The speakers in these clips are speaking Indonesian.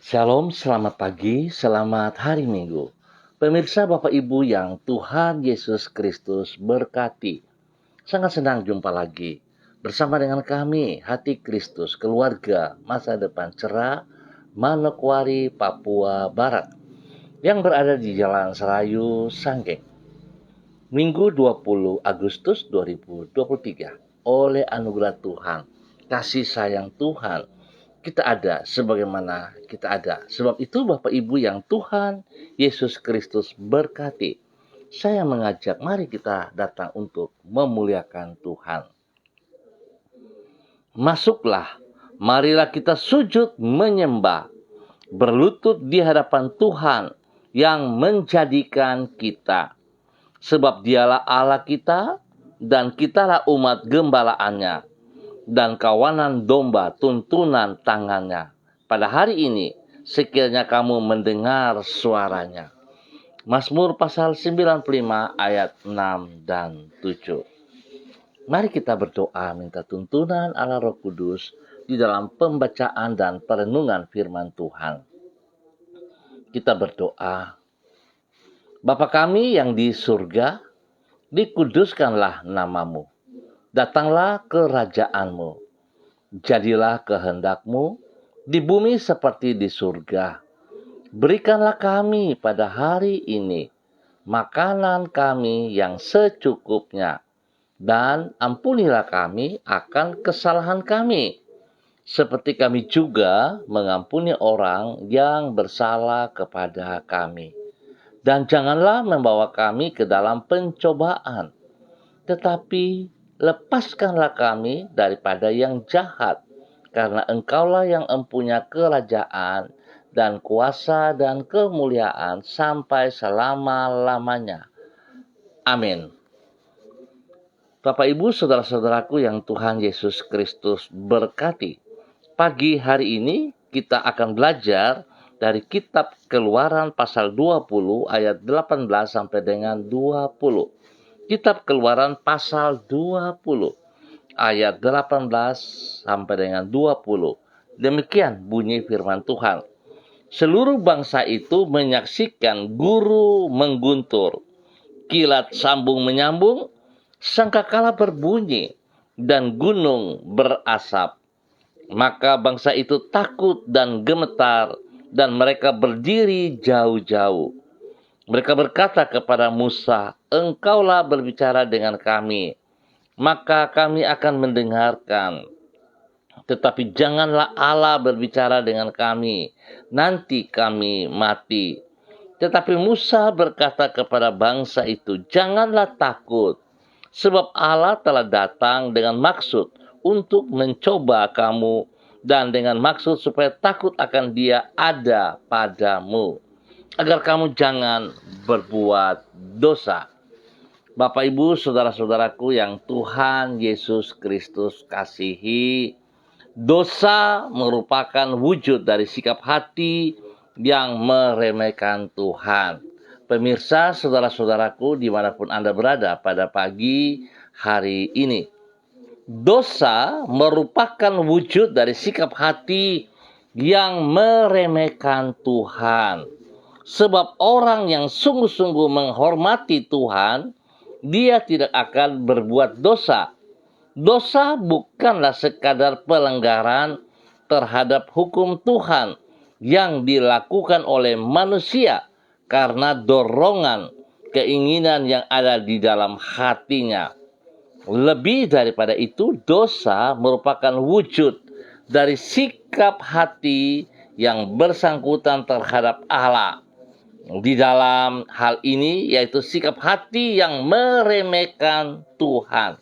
Shalom, selamat pagi, selamat hari Minggu. Pemirsa Bapak Ibu yang Tuhan Yesus Kristus berkati. Sangat senang jumpa lagi bersama dengan kami, Hati Kristus, keluarga masa depan cerah, Manokwari, Papua Barat, yang berada di Jalan Serayu, Sanggeng. Minggu 20 Agustus 2023, oleh anugerah Tuhan, kasih sayang Tuhan, kita ada sebagaimana kita ada. Sebab itu Bapak Ibu yang Tuhan Yesus Kristus berkati, saya mengajak mari kita datang untuk memuliakan Tuhan. Masuklah, marilah kita sujud menyembah, berlutut di hadapan Tuhan yang menjadikan kita. Sebab dialah Allah kita dan kitalah umat gembalaannya dan kawanan domba tuntunan tangannya. Pada hari ini, sekiranya kamu mendengar suaranya. Mazmur pasal 95 ayat 6 dan 7. Mari kita berdoa minta tuntunan Allah Roh Kudus di dalam pembacaan dan perenungan firman Tuhan. Kita berdoa. Bapa kami yang di surga, dikuduskanlah namamu. Datanglah kerajaanmu. Jadilah kehendakmu di bumi seperti di surga. Berikanlah kami pada hari ini makanan kami yang secukupnya. Dan ampunilah kami akan kesalahan kami. Seperti kami juga mengampuni orang yang bersalah kepada kami. Dan janganlah membawa kami ke dalam pencobaan, tetapi lepaskanlah kami daripada yang jahat, karena Engkaulah yang empunya kerajaan dan kuasa dan kemuliaan sampai selama-lamanya. Amin. Bapak Ibu saudara-saudaraku yang Tuhan Yesus Kristus berkati. Pagi hari ini kita akan belajar dari kitab Keluaran pasal 20 ayat 18 sampai dengan 20. Kitab Keluaran pasal 20 ayat 18 sampai dengan 20. Demikian bunyi firman Tuhan. Seluruh bangsa itu menyaksikan guru mengguntur, kilat sambung menyambung, sangkakala berbunyi, dan gunung berasap. Maka bangsa itu takut dan gemetar, dan mereka berdiri jauh-jauh. Mereka berkata kepada Musa, "Engkaulah berbicara dengan kami, maka kami akan mendengarkan. Tetapi janganlah Allah berbicara dengan kami, nanti kami mati." Tetapi Musa berkata kepada bangsa itu, "Janganlah takut, sebab Allah telah datang dengan maksud untuk mencoba kamu, dan dengan maksud supaya takut akan Dia ada padamu, agar kamu jangan berbuat dosa." Bapak Ibu saudara-saudaraku yang Tuhan Yesus Kristus kasihi, dosa merupakan wujud dari sikap hati yang meremehkan Tuhan. Pemirsa saudara-saudaraku dimanapun Anda berada pada pagi hari ini, dosa merupakan wujud dari sikap hati yang meremehkan Tuhan. Sebab orang yang sungguh-sungguh menghormati Tuhan, dia tidak akan berbuat dosa. Dosa bukanlah sekadar pelanggaran terhadap hukum Tuhan yang dilakukan oleh manusia karena dorongan keinginan yang ada di dalam hatinya. Lebih daripada itu, dosa merupakan wujud dari sikap hati yang bersangkutan terhadap Allah. Di dalam hal ini yaitu sikap hati yang meremehkan Tuhan.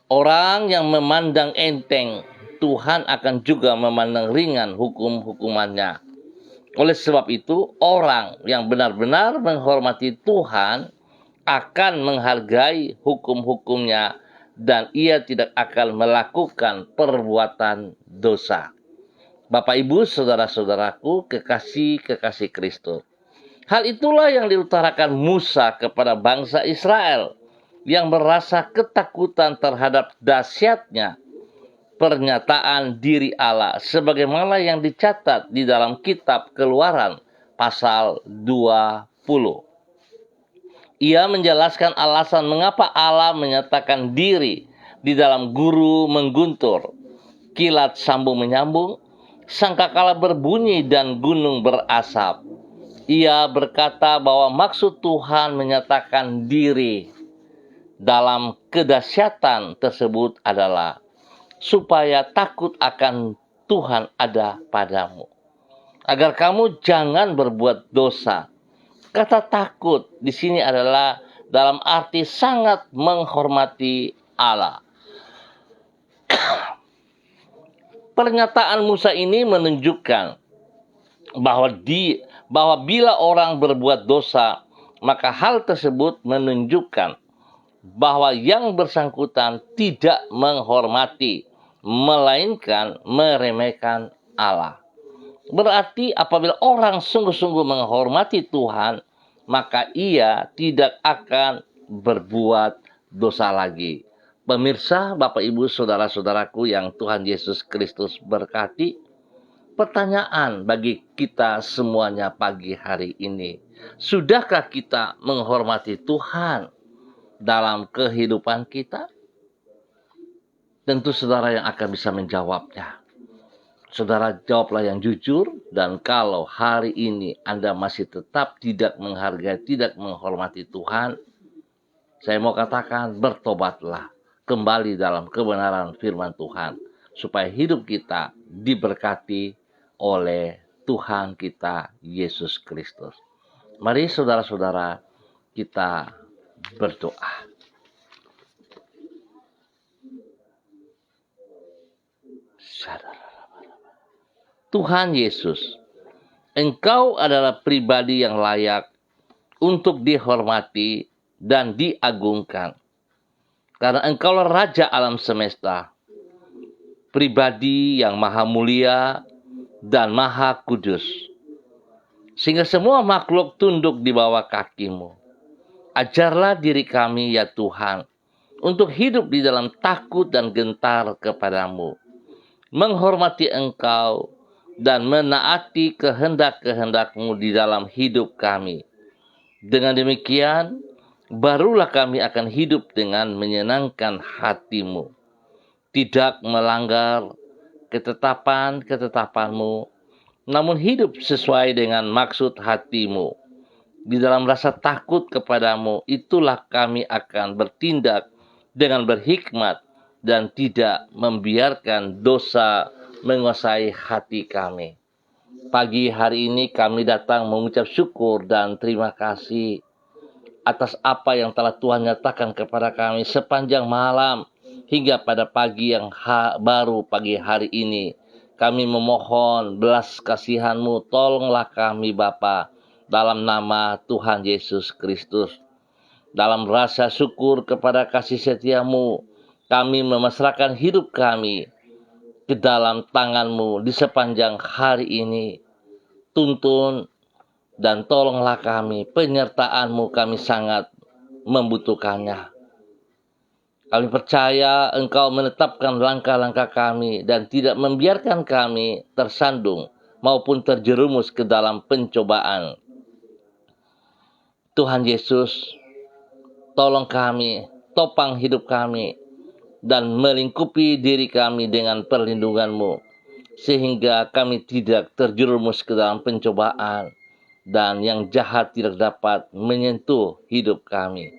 Orang yang memandang enteng Tuhan akan juga memandang ringan hukum-hukumannya. Oleh sebab itu, orang yang benar-benar menghormati Tuhan akan menghargai hukum-hukumnya dan ia tidak akan melakukan perbuatan dosa. Bapak Ibu saudara-saudaraku kekasih-kekasih Kristus. Hal itulah yang diutarakan Musa kepada bangsa Israel yang merasa ketakutan terhadap dahsyatnya pernyataan diri Allah sebagaimana yang dicatat di dalam kitab Keluaran pasal 20. Ia menjelaskan alasan mengapa Allah menyatakan diri di dalam guru mengguntur, kilat sambung menyambung, sangkakala berbunyi dan gunung berasap. Ia berkata bahwa maksud Tuhan menyatakan diri dalam kedahsyatan tersebut adalah supaya takut akan Tuhan ada padamu, agar kamu jangan berbuat dosa. Kata takut di sini adalah dalam arti sangat menghormati Allah. Pernyataan Musa ini menunjukkan bahwa bila orang berbuat dosa, maka hal tersebut menunjukkan bahwa yang bersangkutan tidak menghormati, melainkan meremehkan Allah. Berarti apabila orang sungguh-sungguh menghormati Tuhan, maka ia tidak akan berbuat dosa lagi. Pemirsa, Bapak Ibu, saudara-saudaraku yang Tuhan Yesus Kristus berkati, pertanyaan bagi kita semuanya pagi hari ini. Sudahkah kita menghormati Tuhan dalam kehidupan kita? Tentu saudara yang akan bisa menjawabnya. Saudara jawablah yang jujur, dan kalau hari ini Anda masih tetap tidak menghargai, tidak menghormati Tuhan, saya mau katakan bertobatlah kembali dalam kebenaran firman Tuhan, supaya hidup kita diberkati oleh Tuhan kita Yesus Kristus. Mari saudara-saudara kita berdoa. Tuhan Yesus, Engkau adalah pribadi yang layak untuk dihormati dan diagungkan. Karena Engkaulah Raja alam semesta, pribadi yang maha mulia dan maha kudus, sehingga semua makhluk tunduk di bawah kaki-Mu. Ajarlah diri kami ya Tuhan, untuk hidup di dalam takut dan gentar kepadamu, menghormati Engkau, dan menaati kehendak-kehendak-Mu di dalam hidup kami. Dengan demikian, barulah kami akan hidup dengan menyenangkan hati-Mu, tidak melanggar ketetapan-ketetapan-Mu, namun hidup sesuai dengan maksud hati-Mu. Di dalam rasa takut kepadamu, itulah kami akan bertindak dengan berhikmat dan tidak membiarkan dosa menguasai hati kami. Pagi hari ini kami datang mengucap syukur dan terima kasih atas apa yang telah Tuhan nyatakan kepada kami sepanjang malam hingga pada pagi yang baru pagi hari ini. Kami memohon belas kasihan-Mu, tolonglah kami Bapa, dalam nama Tuhan Yesus Kristus. Dalam rasa syukur kepada kasih setia-Mu, kami memasrahkan hidup kami ke dalam tangan-Mu di sepanjang hari ini. Tuntun dan tolonglah kami, penyertaan-Mu kami sangat membutuhkannya. Kami percaya Engkau menetapkan langkah-langkah kami dan tidak membiarkan kami tersandung maupun terjerumus ke dalam pencobaan. Tuhan Yesus, tolong kami, topang hidup kami, dan melingkupi diri kami dengan perlindungan-Mu, sehingga kami tidak terjerumus ke dalam pencobaan, dan yang jahat tidak dapat menyentuh hidup kami.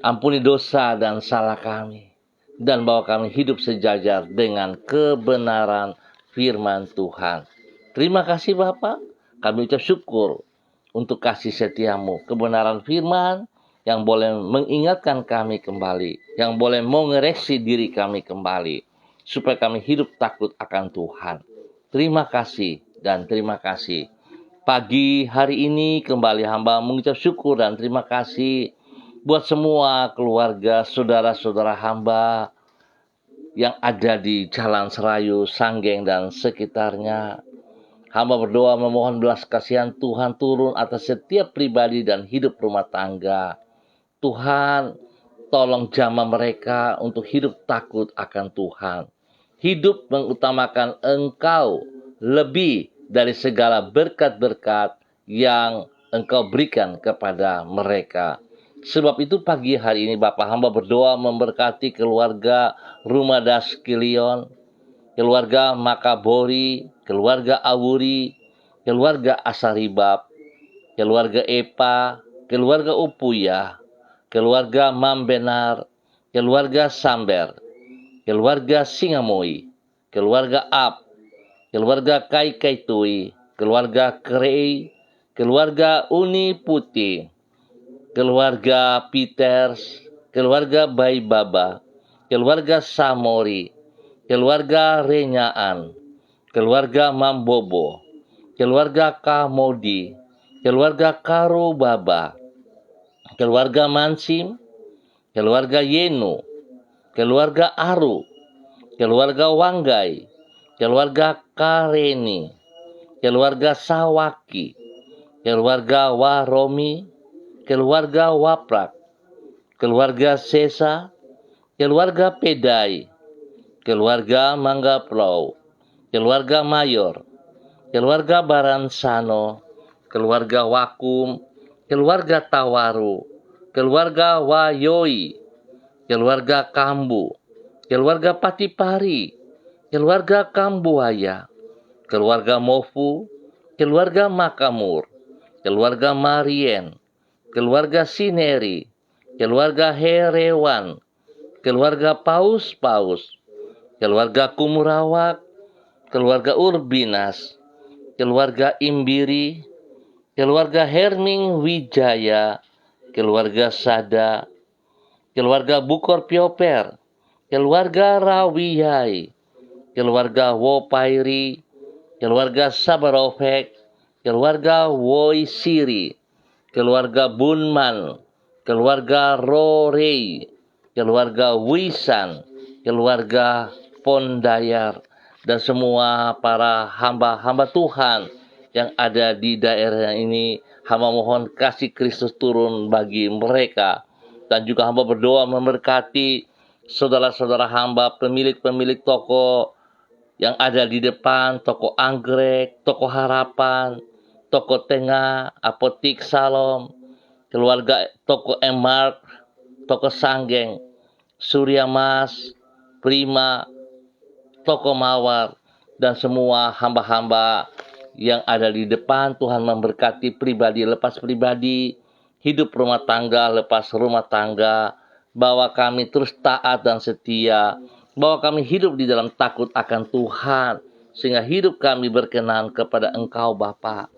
Ampuni dosa dan salah kami, dan bawa kami hidup sejajar dengan kebenaran firman Tuhan. Terima kasih Bapa, kami ucap syukur untuk kasih setia-Mu, kebenaran firman yang boleh mengingatkan kami kembali, yang boleh mengoreksi diri kami kembali, supaya kami hidup takut akan Tuhan. Terima kasih dan terima kasih. Pagi hari ini kembali hamba mengucap syukur dan terima kasih buat semua keluarga, saudara-saudara hamba yang ada di Jalan Serayu, Sanggeng, dan sekitarnya. Hamba berdoa memohon belas kasihan Tuhan turun atas setiap pribadi dan hidup rumah tangga. Tuhan, tolong jamah mereka untuk hidup takut akan Tuhan. hidup mengutamakan Engkau lebih dari segala berkat-berkat yang Engkau berikan kepada mereka. Sebab itu pagi hari ini Bapak hamba berdoa memberkati keluarga Rumah Daskilion, keluarga Makabori, keluarga Awuri, keluarga Asaribab, keluarga Epa, keluarga Upuya, keluarga Mambenar, keluarga Samber, keluarga Singamoi, keluarga Ab, keluarga Kai Kaitui, keluarga Krei, keluarga Uni Putih, keluarga Peters, keluarga Bai Baba, keluarga Samori, keluarga Renyaan, keluarga Mambobo, keluarga Kamodi, keluarga Karo Baba, keluarga Mansim, keluarga Yenu, keluarga Aru, keluarga Wanggai, keluarga Kareni, keluarga Sawaki, keluarga Waromi, keluarga Waprak, keluarga Sesa, keluarga Pedai, keluarga Manggaplau, keluarga Mayor, keluarga Baransano, keluarga Wakum, keluarga Tawaru, keluarga Wayoi, keluarga Kambu, keluarga Patipari, keluarga Kambuaya, keluarga Mofu, keluarga Makamur, keluarga Marien, keluarga Sineri, keluarga Herewan, keluarga Paus-Paus, keluarga Kumurawak, keluarga Urbinas, keluarga Imbiri, keluarga Herming Wijaya, keluarga Sada, keluarga Bukor Pioper, keluarga Rawiyai, keluarga Wopairi, keluarga Sabarovek, keluarga Woisiri, keluarga Bunman, keluarga Rorei, keluarga Wisan, keluarga Pondayar, dan semua para hamba-hamba Tuhan yang ada di daerah ini. Hamba mohon kasih Kristus turun bagi mereka. Dan juga hamba berdoa memberkati saudara-saudara hamba, pemilik-pemilik toko yang ada di depan, toko anggrek, toko harapan, toko tengah, apotik Salom, keluarga toko Emart, toko Sanggeng, Surya Mas, Prima, toko Mawar, dan semua hamba-hamba yang ada di depan. Tuhan memberkati pribadi lepas pribadi, hidup rumah tangga lepas rumah tangga, bahwa kami terus taat dan setia, bahwa kami hidup di dalam takut akan Tuhan, sehingga hidup kami berkenan kepada Engkau Bapa.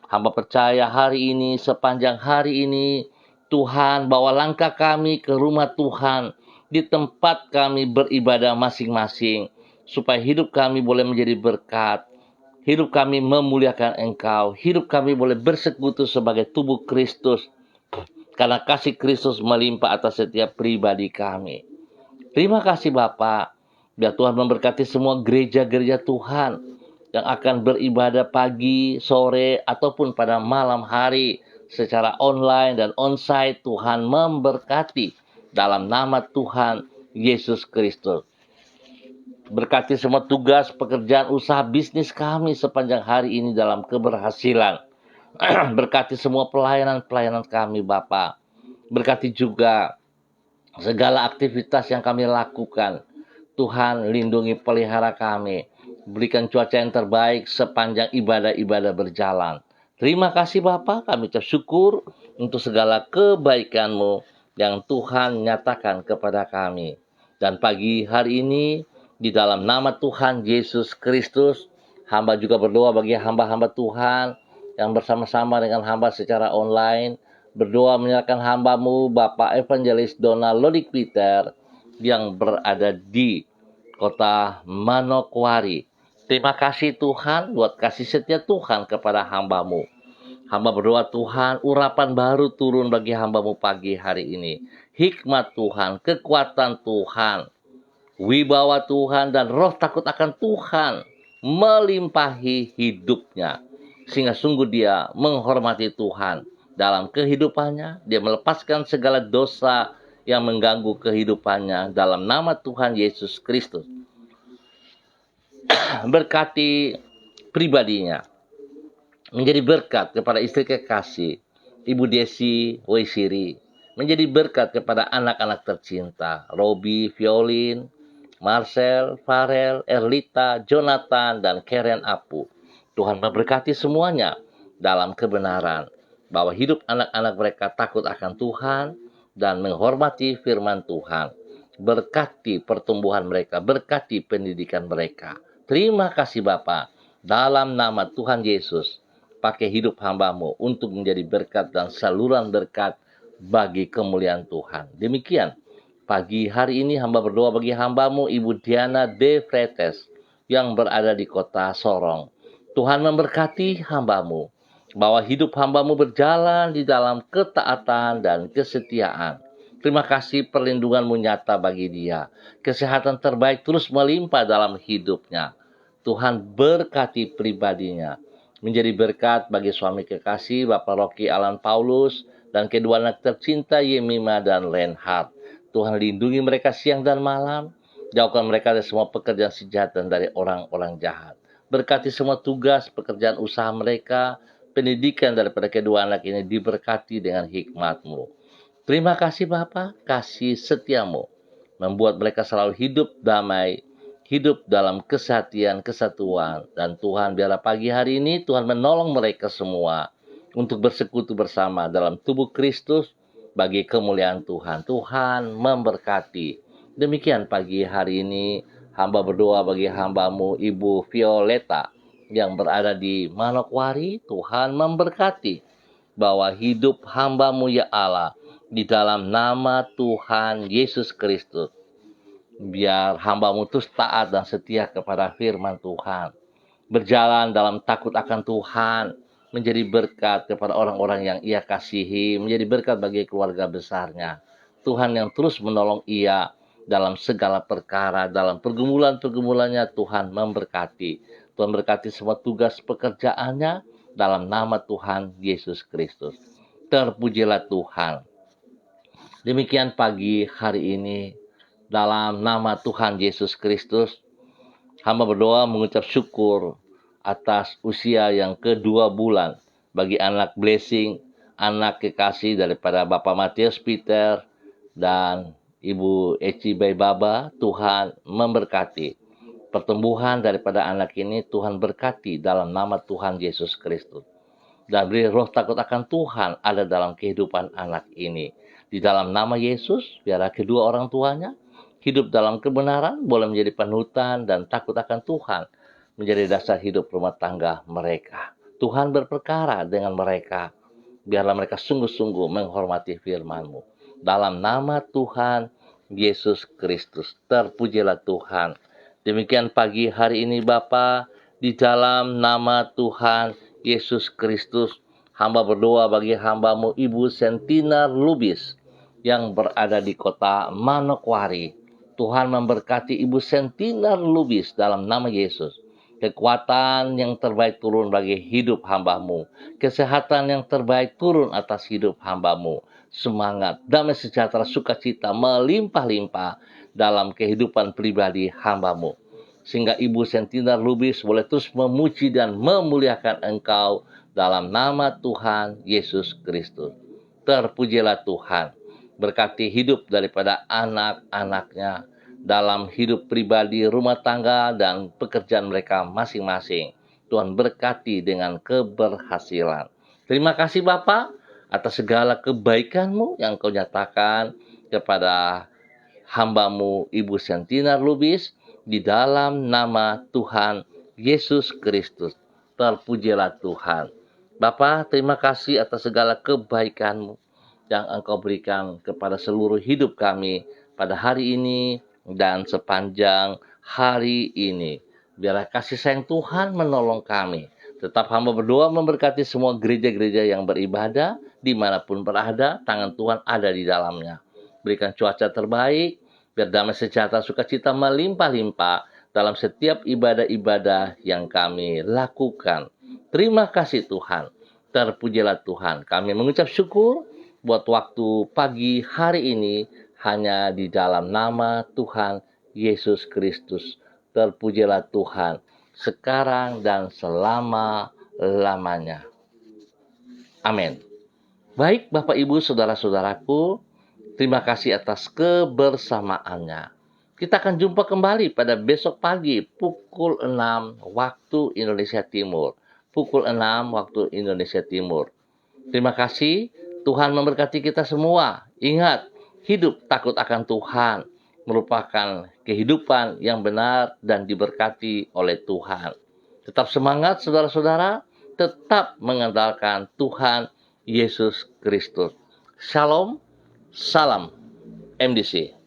Hamba percaya hari ini, sepanjang hari ini, Tuhan bawa langkah kami ke rumah Tuhan, di tempat kami beribadah masing-masing, supaya hidup kami boleh menjadi berkat, hidup kami memuliakan Engkau, hidup kami boleh bersekutu sebagai tubuh Kristus, karena kasih Kristus melimpah atas setiap pribadi kami. Terima kasih Bapa. Biar Tuhan memberkati semua gereja-gereja Tuhan yang akan beribadah pagi, sore, ataupun pada malam hari secara online dan onsite. Tuhan memberkati dalam nama Tuhan Yesus Kristus. Berkati semua tugas, pekerjaan, usaha, bisnis kami sepanjang hari ini dalam keberhasilan. Berkati semua pelayanan-pelayanan kami Bapa. Berkati juga segala aktivitas yang kami lakukan. Tuhan lindungi, pelihara kami. Berikan cuaca yang terbaik sepanjang ibadah-ibadah berjalan. Terima kasih Bapa, kami ucap syukur untuk segala kebaikan-Mu yang Tuhan nyatakan kepada kami. Dan pagi hari ini, di dalam nama Tuhan Yesus Kristus, hamba juga berdoa bagi hamba-hamba Tuhan yang bersama-sama dengan hamba secara online. Berdoa menyerahkan hamba-Mu, Bapak Evangelis Donald Lodik Peter, yang berada di kota Manokwari. Terima kasih Tuhan buat kasih setia Tuhan kepada hamba-Mu. Hamba berdoa Tuhan, urapan baru turun bagi hamba-Mu pagi hari ini. Hikmat Tuhan, kekuatan Tuhan, wibawa Tuhan, dan roh takut akan Tuhan melimpahi hidupnya. Sehingga sungguh dia menghormati Tuhan dalam kehidupannya. Dia melepaskan segala dosa yang mengganggu kehidupannya dalam nama Tuhan Yesus Kristus. Berkati pribadinya, menjadi berkat kepada istri kekasih, Ibu Desi Waisiri, menjadi berkat kepada anak-anak tercinta, Robi, Violin, Marcel, Farel, Erlita, Jonathan, dan Karen Apu. Tuhan memberkati semuanya dalam kebenaran, bahwa hidup anak-anak mereka takut akan Tuhan dan menghormati firman Tuhan. Berkati pertumbuhan mereka, berkati pendidikan mereka. Terima kasih Bapa, dalam nama Tuhan Yesus, pakai hidup hamba-Mu untuk menjadi berkat dan saluran berkat bagi kemuliaan Tuhan. Demikian pagi hari ini hamba berdoa bagi hamba-Mu Ibu Diana De Fretes yang berada di kota Sorong. Tuhan memberkati hamba-Mu, bahwa hidup hamba-Mu berjalan di dalam ketaatan dan kesetiaan. Terima kasih perlindungan-Mu nyata bagi dia. Kesehatan terbaik terus melimpah dalam hidupnya. Tuhan berkati pribadinya, menjadi berkat bagi suami kekasih Bapak Rocky Alan Paulus dan kedua anak tercinta Yemima dan Lenhard. Tuhan lindungi mereka siang dan malam, jauhkan mereka dari semua pekerjaan si jahat dan dari orang-orang jahat. Berkati semua tugas pekerjaan usaha mereka, pendidikan daripada kedua anak ini diberkati dengan hikmat-Mu. Terima kasih Bapa, kasih setia-Mu membuat mereka selalu hidup damai, hidup dalam kesatian, kesatuan. Dan Tuhan, biarlah pagi hari ini Tuhan menolong mereka semua untuk bersekutu bersama dalam tubuh Kristus bagi kemuliaan Tuhan. Tuhan memberkati. Demikian pagi hari ini hamba berdoa bagi hamba-Mu Ibu Violeta yang berada di Manokwari. Tuhan memberkati, bahwa hidup hamba-Mu ya Allah di dalam nama Tuhan Yesus Kristus. Biar hamba-Mu terus taat dan setia kepada firman Tuhan, berjalan dalam takut akan Tuhan, menjadi berkat kepada orang-orang yang Ia kasihi, menjadi berkat bagi keluarga besarnya. Tuhan yang terus menolong ia dalam segala perkara, dalam pergumulan-pergumulannya. Tuhan memberkati. Tuhan berkati semua tugas pekerjaannya dalam nama Tuhan Yesus Kristus. Terpujilah Tuhan. Demikian pagi hari ini, dalam nama Tuhan Yesus Kristus, hamba berdoa mengucap syukur atas usia yang kedua bulan bagi anak Blessing, anak kekasih daripada Bapak Matius Peter dan Ibu Eci Baybaba. Tuhan memberkati pertumbuhan daripada anak ini. Tuhan berkati dalam nama Tuhan Yesus Kristus. Dan beri roh takut akan Tuhan ada dalam kehidupan anak ini. Di dalam nama Yesus, biarlah kedua orang tuanya hidup dalam kebenaran, boleh menjadi panutan dan takut akan Tuhan menjadi dasar hidup rumah tangga mereka. Tuhan berperkara dengan mereka. Biarlah mereka sungguh-sungguh menghormati firman-Mu. Dalam nama Tuhan Yesus Kristus, terpujilah Tuhan. Demikian pagi hari ini Bapa, di dalam nama Tuhan Yesus Kristus, hamba berdoa bagi hamba-Mu Ibu Sentinar Lubis yang berada di kota Manokwari. Tuhan memberkati Ibu Sentinar Lubis dalam nama Yesus. Kekuatan yang terbaik turun bagi hidup hamba-Mu. Kesehatan yang terbaik turun atas hidup hamba-Mu. Semangat, damai sejahtera, sukacita melimpah-limpah dalam kehidupan pribadi hamba-Mu. Sehingga Ibu Sentinar Lubis boleh terus memuji dan memuliakan Engkau dalam nama Tuhan Yesus Kristus. Terpujilah Tuhan. Berkati hidup daripada anak-anaknya dalam hidup pribadi, rumah tangga, dan pekerjaan mereka masing-masing. Tuhan berkati dengan keberhasilan. Terima kasih Bapa atas segala kebaikan-Mu yang Kau nyatakan kepada hamba-Mu Ibu Sentinar Lubis di dalam nama Tuhan Yesus Kristus. Terpujilah Tuhan. Bapa, terima kasih atas segala kebaikan-Mu yang Engkau berikan kepada seluruh hidup kami pada hari ini dan sepanjang hari ini. Biarlah kasih sayang Tuhan menolong kami. Tetap hamba berdoa memberkati semua gereja-gereja yang beribadah dimanapun berada, tangan Tuhan ada di dalamnya. Berikan cuaca terbaik, biar damai sejahtera sukacita melimpah-limpah dalam setiap ibadah-ibadah yang kami lakukan. Terima kasih Tuhan. Terpujilah Tuhan. Kami mengucap syukur buat waktu pagi hari ini hanya di dalam nama Tuhan Yesus Kristus. Terpujilah Tuhan. sekarang dan selama-lamanya. Amin. Baik Bapak Ibu Saudara-saudaraku, terima kasih atas kebersamaannya. Kita akan jumpa kembali pada besok pagi pukul 6 waktu Indonesia Timur. Pukul 6 waktu Indonesia Timur. Terima kasih, Tuhan memberkati kita semua. Ingat, hidup takut akan Tuhan merupakan kehidupan yang benar dan diberkati oleh Tuhan. Tetap semangat saudara-saudara, tetap mengandalkan Tuhan Yesus Kristus. Shalom, salam MDC.